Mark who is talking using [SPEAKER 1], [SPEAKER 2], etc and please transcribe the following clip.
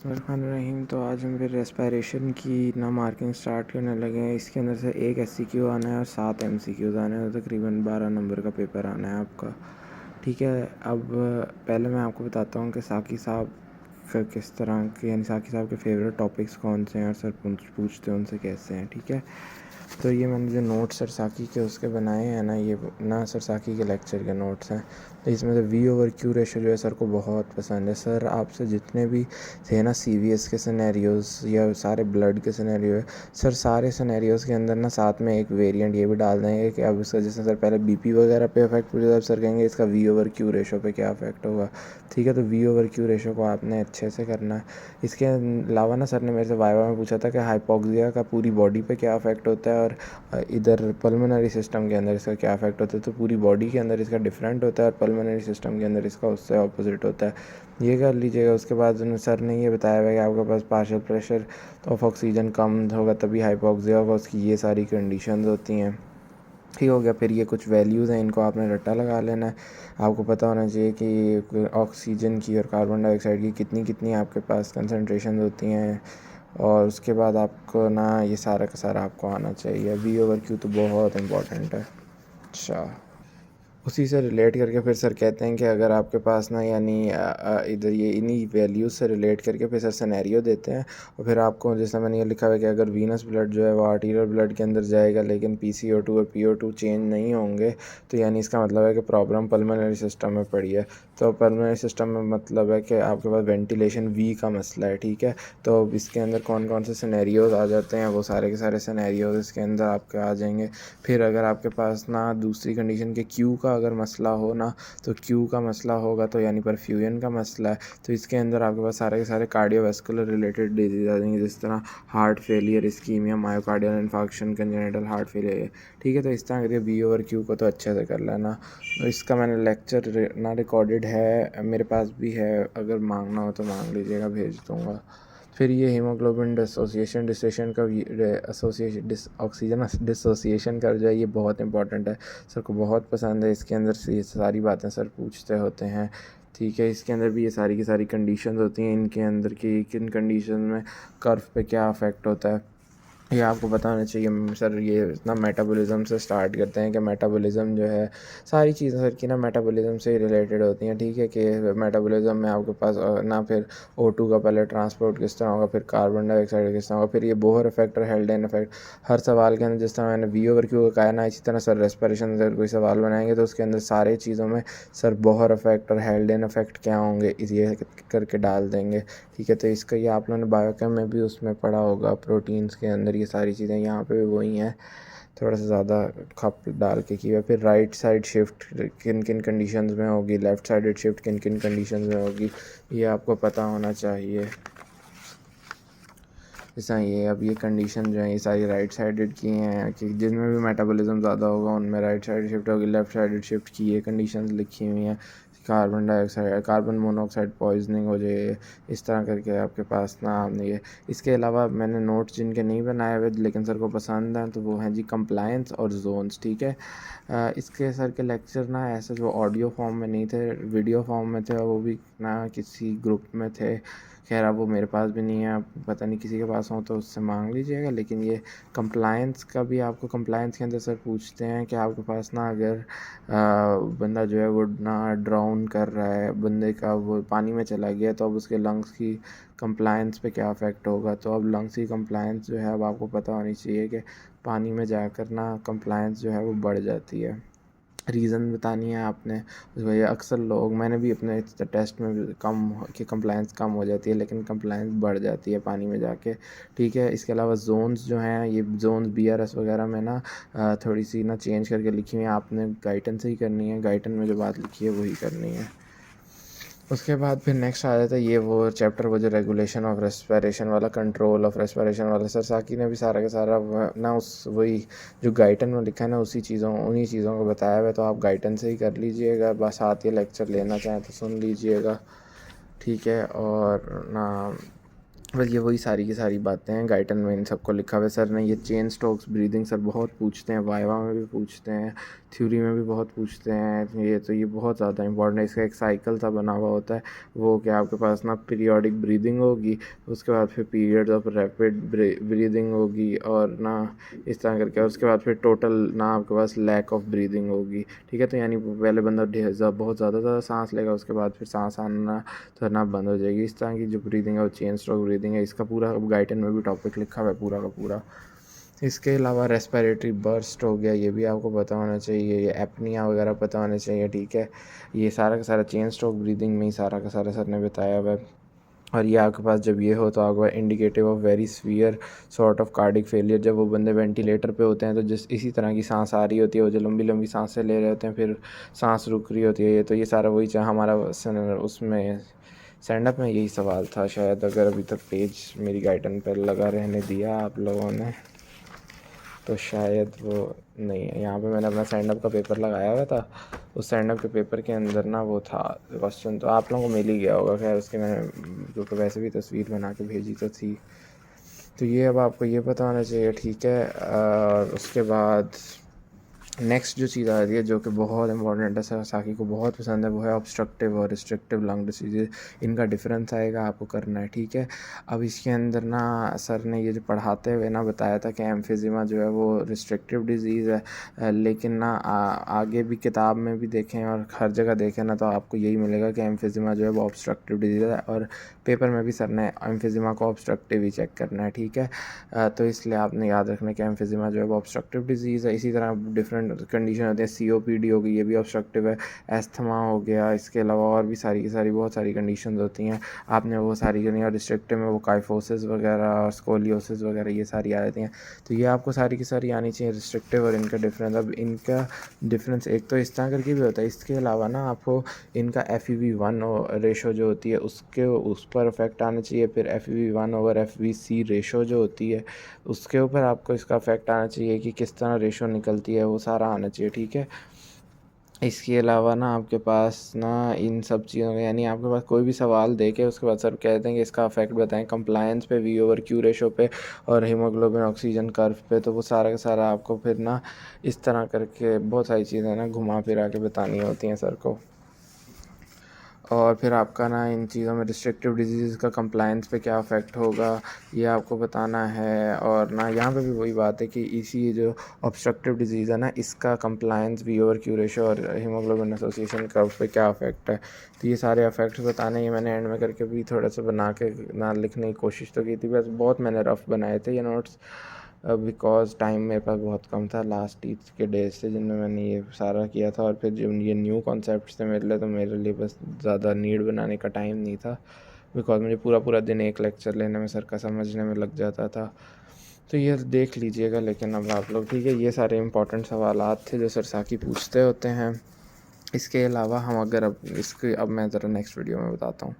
[SPEAKER 1] बिस्मिल्लाहिर्रहमानिर्रहीम। तो आज हम फिर रेस्पिरेशन की ना मार्किंग स्टार्ट करने लगे हैं। इसके अंदर से एक एससीक्यू आना है और 7 एमसीक्यूज़ आने हैं, तो तकरीबन 12 नंबर का पेपर आना है आपका। ठीक है, अब पहले मैं आपको बताता हूँ कि साकी साहब का किस तरह के, यानी साकी साहब के फेवरेट टॉपिक्स कौन से हैं और सर पूछते हैं उनसे कैसे हैं। ठीक है, तो ये मैंने जो नोट्स सर साकी के उसके बनाए हैं ना, ये ना सर साकी के लेक्चर के नोट्स हैं। तो इसमें से V/Q रेशो जो है सर को बहुत पसंद है। सर आपसे जितने भी थे ना CVS के सिनेरियोज़ या सारे ब्लड के सिनेरियो है, सर सारे सिनेरियोज़ के अंदर ना साथ में एक वेरिएंट ये भी डाल देंगे कि अब इसका जैसे सर पहले BP वगैरह पे इफेक्ट पड़ेगा, सर कहेंगे इसका V/Q रेशो पे क्या इफेक्ट होगा। ठीक है, तो V/Q रेशो को आपने अच्छे से करना है। इसके अलावा ना सर ने मेरे से वाइवा में पूछा था कि हाइपोक्सिया का पूरी बॉडी पे क्या इफेक्ट होता है और इधर पल्मोनरी सिस्टम के अंदर इसका क्या इफेक्ट होता है। तो पूरी बॉडी के अंदर इसका डिफरेंट होता है और पल्मोनरी सिस्टम के अंदर इसका उससे ऑपोजिट होता है। ये कर लीजिएगा। उसके बाद सर ने ये बताया हुआ है कि आपके पास पार्शियल प्रेशर ऑफ ऑक्सीजन कम होगा तभी हाइपोक्सिया होगा, उसकी ये सारी कंडीशंस होती हैं। ठीक हो गया। फिर ये कुछ वैल्यूज़ हैं, इनको आपने रट्टा लगा लेना है। आपको पता होना चाहिए कि ऑक्सीजन की और कार्बन डाइऑक्साइड की कितनी कितनी आपके पास कंसनट्रेशन होती हैं, और उसके बाद आपको ना ये सारा का सारा आपको आना चाहिए। V/Q तो बहुत इम्पोर्टेंट है। अच्छा, उसी से रिलेट करके फिर सर कहते हैं कि अगर आपके पास ना, यानी इधर ये इन्हीं वैल्यूज़ से रिलेट करके फिर सर सिनेरियो देते हैं। और फिर आपको जैसा मैंने ये लिखा हुआ है कि अगर वीनस ब्लड जो है वो आर्टीरियल ब्लड के अंदर जाएगा लेकिन PCO2 और PO2 चेंज नहीं होंगे, तो यानी इसका मतलब है कि प्रॉब्लम पल्मोनरी सिस्टम में पड़ी है। तो पल्मोनरी सिस्टम में मतलब है कि आपके पास वेंटिलेशन वी का मसला है। ठीक है, तो इसके अंदर कौन कौन से सिनेरियोज आ जाते हैं, वो सारे के सारे सिनेरियोज इसके अंदर आपके आ जाएंगे। फिर अगर आपके पास ना दूसरी कंडीशन के क्यू का अगर मसला हो ना, तो क्यू का मसला होगा तो यानी परफ्यूजन का मसला है, तो इसके अंदर आपके पास सारे के सारे कार्डियोवैस्कुलर रिलेटेड डिजीज आ जाएंगे, जिस तरह heart failure, ischemia, myocardial infarction, congenital heart failure. ठीक है, तो इस तरह करके V/Q को तो अच्छे से कर लेना। तो इसका मैंने लेक्चर ना रिकॉर्डेड है, मेरे पास भी है, अगर मांगना हो तो मांग लीजिएगा, भेज दूँगा। फिर ये हीमोग्लोबिन डिसोसिएशन डिसेशन का एसोसिएशन ऑक्सीजन डिसोसिएशन का जो है ये बहुत इंपॉर्टेंट है, सर को बहुत पसंद है। इसके अंदर से ये सारी बातें सर पूछते होते हैं। ठीक है, इसके अंदर भी ये सारी की सारी कंडीशंस होती हैं, इनके अंदर की किन कंडीशन में कर्व पे क्या अफेक्ट होता है ये आपको पता होना चाहिए। सर ये ना मेटाबॉलिज्म से स्टार्ट करते हैं कि मेटाबॉलिज्म जो है, सारी चीज़ें सर की ना मेटाबॉलिज्म से रिलेटेड होती हैं। ठीक है, कि मेटाबॉलिज्म में आपके पास ना फिर O2 का पहले ट्रांसपोर्ट किस तरह होगा, फिर कार्बन डाइऑक्साइड किस तरह होगा, फिर ये बोहर इफेक्ट और हेल्डेन इफेक्ट। हर सवाल के अंदर जिस तरह मैंने V/Q का कहा ना, इसी तरह सर रेस्पिरेशन से कोई सवाल बनाएंगे तो उसके अंदर सारे चीज़ों में सर बोहर इफेक्ट और हेल्डेन इफेक्ट क्या होंगे ये करके डाल देंगे। ठीक है, तो इसका ये आप लोगों ने बायोकेम में भी उसमें पढ़ा होगा, प्रोटीन्स के अंदर ये सारी चीज़ें यहाँ पे भी वही हैं, थोड़ा सा ज़्यादा खप डाल के किया। फिर राइट साइड शिफ्ट किन किन कंडीशंस में होगी, लेफ़्ट साइडेड शिफ्ट किन किन कंडीशंस में होगी, ये आपको पता होना चाहिए। जैसा ये अब ये कंडीशन जो है ये सारी राइट साइडेड की हैं कि जिनमें भी मेटाबॉलिज्म ज़्यादा होगा उनमें राइट साइड शिफ्ट होगी, लेफ़्ट साइडेड शिफ्ट की ये कंडीशंस लिखी हुई हैं। Carbon dioxide, carbon monoxide poisoning हो जाए, इस तरह करके आपके पास ना ये। इसके अलावा मैंने नोट्स जिनके नहीं बनाए हुए लेकिन सर को पसंद हैं, तो वो हैं जी कंप्लायंस और जोन्स। ठीक है, इसके सर के लेक्चर ना ऐसे जो ऑडियो फॉर्म में नहीं थे, वीडियो फॉर्म में थे, और वो भी ना किसी ग्रुप में थे। खैर अब वो मेरे पास भी नहीं है, पता नहीं किसी के पास हो तो उससे मांग लीजिएगा। लेकिन ये कंप्लायंस का भी आपको कंप्लायंस के अंदर सर पूछते हैं कि आपके पास ना अगर बंदा जो है वो ना ड्राउन कर रहा है, बंदे का वो पानी में चला गया, तो अब उसके लंग्स की कंप्लायंस पे क्या इफ़ेक्ट होगा। तो अब लंग्स की कंप्लायंस जो है अब आपको पता होनी चाहिए कि पानी में जाकर ना कंप्लायंस जो है वो बढ़ जाती है। रीज़न बतानी है आपने, उस वजह अक्सर लोग, मैंने भी अपने टेस्ट में भी कम कि कंप्लायंस कम हो जाती है लेकिन कंप्लायंस बढ़ जाती है पानी में जाके। ठीक है, इसके अलावा जोन्स जो हैं, ये जोन्स BRS वगैरह में ना थोड़ी सी ना चेंज करके लिखी हुई हैं, आपने गाइटन से ही करनी है, गाइटन में जो बात लिखी है वही करनी है। उसके बाद फिर नेक्स्ट आ जाता है ये वो चैप्टर, वो जो रेगुलेशन ऑफ रेस्पिरेशन वाला, कंट्रोल ऑफ रेस्पिरेशन वाला। सर साकी ने भी सारा का सारा ना उस वही जो गाइटन में लिखा है ना उसी चीज़ों उन्हीं चीज़ों को बताया हुआ है, तो आप गाइटन से ही कर लीजिएगा। बस साथ ये लेक्चर लेना चाहें तो सुन लीजिएगा। ठीक है, और ना बस ये वही सारी की सारी बातें हैं, गाइटन में इन सबको लिखा हुआ है। सर ने ये चेन स्ट्रोक्स ब्रीदिंग सर बहुत पूछते हैं, वाइवा में भी पूछते हैं, थ्योरी में भी बहुत पूछते हैं। ये बहुत ज़्यादा इंपॉर्टेंट है। इसका एक साइकिल सा बना हुआ होता है, वो कि आपके पास ना पीरियोडिक ब्रीदिंग होगी, उसके बाद फिर पीरियड्स ऑफ रैपिड ब्रीदिंग होगी, और ना इस तरह करके, और उसके बाद फिर टोटल ना आपके पास लैक ऑफ ब्रीदिंग होगी। ठीक है, तो यानी पहले बंदा बहुत ज़्यादा सांस लेगा, उसके बाद फिर सांस आना ना बंद हो जाएगी। इस तरह की जो ब्रीदिंग है वो चेन स्ट्रोक ब्रीदिंग है। इसका पूरा गाइडन में भी टॉपिक लिखा हुआ है पूरा का पूरा। इसके अलावा रेस्पिरेटरी बर्स्ट हो गया, ये भी आपको पता होना चाहिए, ये एपनिया वगैरह पता होना चाहिए। ठीक है, ये सारा का सारा चेन स्ट्रोक ब्रीदिंग में ही सारा का सारा सर ने बताया हुआ है। और ये आपके पास जब ये हो तो आपको indicative of very severe sort of cardiac failure, जब वो बंदे वेंटिलेटर पे होते हैं तो जिस इसी तरह की सांस आ रही होती है, वो जो लंबी लंबी सांसें ले रहे होते हैं, फिर सांस रुक रही होती है। ये तो ये सारा वही चाहे हमारा उसमें स्टैंड अप में यही सवाल था शायद, अगर अभी तक पेज मेरी गाइडन पर लगा रहने दिया आप लोगों ने तो शायद वो नहीं है। यहाँ पे मैंने अपना स्टैंड अप का पेपर लगाया हुआ था, उस स्टैंड अप के पेपर के अंदर ना वो था क्वेश्चन, तो आप लोगों को मिल ही गया होगा। खैर उसकी मैंने क्योंकि वैसे भी तस्वीर बना के भेजी तो थी, तो ये अब आपको ये पता होना चाहिए। ठीक है, और उसके बाद नेक्स्ट जो चीज़ आ रही है जो कि बहुत इंपॉर्टेंट है, सर साकी को बहुत पसंद है, वो है ऑब्स्ट्रक्टिव और रिस्ट्रिक्टिव लंग डिसीज़। इनका डिफरेंस आएगा, आपको करना है। ठीक है, अब इसके अंदर ना सर ने ये जो पढ़ाते हुए ना बताया था कि एम्फिजिमा जो है वो रिस्ट्रिक्टिव डिज़ीज़ है, लेकिन ना आगे भी किताब में भी देखें और हर जगह देखें ना तो आपको यही मिलेगा कि एम्फिजिमा जो है वो ऑब्स्ट्रक्टिव डिज़ीज़ है, और पेपर में भी सर ने एम्फिजिमा को ऑब्स्ट्रक्टिव ही चेक करना है। ठीक है, तो इसलिए आपने याद रखना कि एम्फिजिमा जो है वो ऑब्स्ट्रक्टिव डिजीज़ है। इसी तरह डिफरेंट कंडीशन होती है, COPD हो गई, ये भी ऑब्स्ट्रक्टिव है, एस्थमा हो गया, इसके अलावा और भी सारी की सारी बहुत सारी कंडीशन होती हैं, आपने वो सारी करनी है। और रिस्ट्रिक्टिव में वो काइफोसिस वगैरह और स्कोलियोसिस वगैरह ये सारी आ जाती हैं, तो ये आपको सारी की सारी आनी चाहिए, रिस्ट्रिक्टिव और इनका डिफरेंस। अब इनका डिफरेंस एक तो इस तरह करके भी होता है, इसके अलावा ना आपको इनका FEV1 रेशो जो होती है उसके उस पर इफेक्ट आना चाहिए, फिर FEV1 ओवर FVC रेशो जो होती है उसके ऊपर आपको इसका इफेक्ट आना चाहिए कि किस तरह रेशो निकलती है, वो सारा आना चाहिए। ठीक है, इसके अलावा ना आपके पास ना इन सब चीज़ों का, यानी आपके पास कोई भी सवाल दे के उसके बाद सर कहते हैं कि इसका इफेक्ट बताएं कंप्लायंस पे, V/Q रेशो पे और हीमोग्लोबिन ऑक्सीजन कर्व पे, तो वो सारा का सारा आपको फिर ना इस तरह करके बहुत सारी चीज़ें ना घुमा फिरा के बतानी होती हैं सर को। और फिर आपका ना इन चीज़ों में रिस्ट्रिक्टिव डिजीज़ का कंप्लायंस पे क्या अफेक्ट होगा ये आपको बताना है। और ना यहाँ पे भी वही बात है कि इसी जो ऑब्स्ट्रक्टिव डिजीज़ है ना इसका कंप्लायंस V/Q रेशो और हीमोग्लोबिन एसोसिएशन कर्व पे क्या अफेक्ट है, तो ये सारे अफेक्ट्स बताने, ये मैंने एंड में करके भी थोड़ा सा बना के ना लिखने की कोशिश तो की थी, बस बहुत मैंने रफ बनाए थे ये नोट्स, बिकॉज टाइम मेरे पास बहुत कम था लास्ट ईच के डेज से जिनमें मैंने ये सारा किया था। और फिर जो ये न्यू कॉन्सेप्ट्स थे मेरे लिए, तो मेरे लिए बस ज़्यादा नीड बनाने का टाइम नहीं था, बिकॉज मुझे पूरा पूरा दिन एक लेक्चर लेने में सर का समझने में लग जाता था। तो ये देख लीजिएगा, लेकिन अब आप लोग ठीक है, ये सारे इंपॉर्टेंट सवालात थे जो सर साकी पूछते होते हैं। इसके अलावा हम अगर अब इसके अब मैं ज़रा नेक्स्ट वीडियो में बताता हूँ।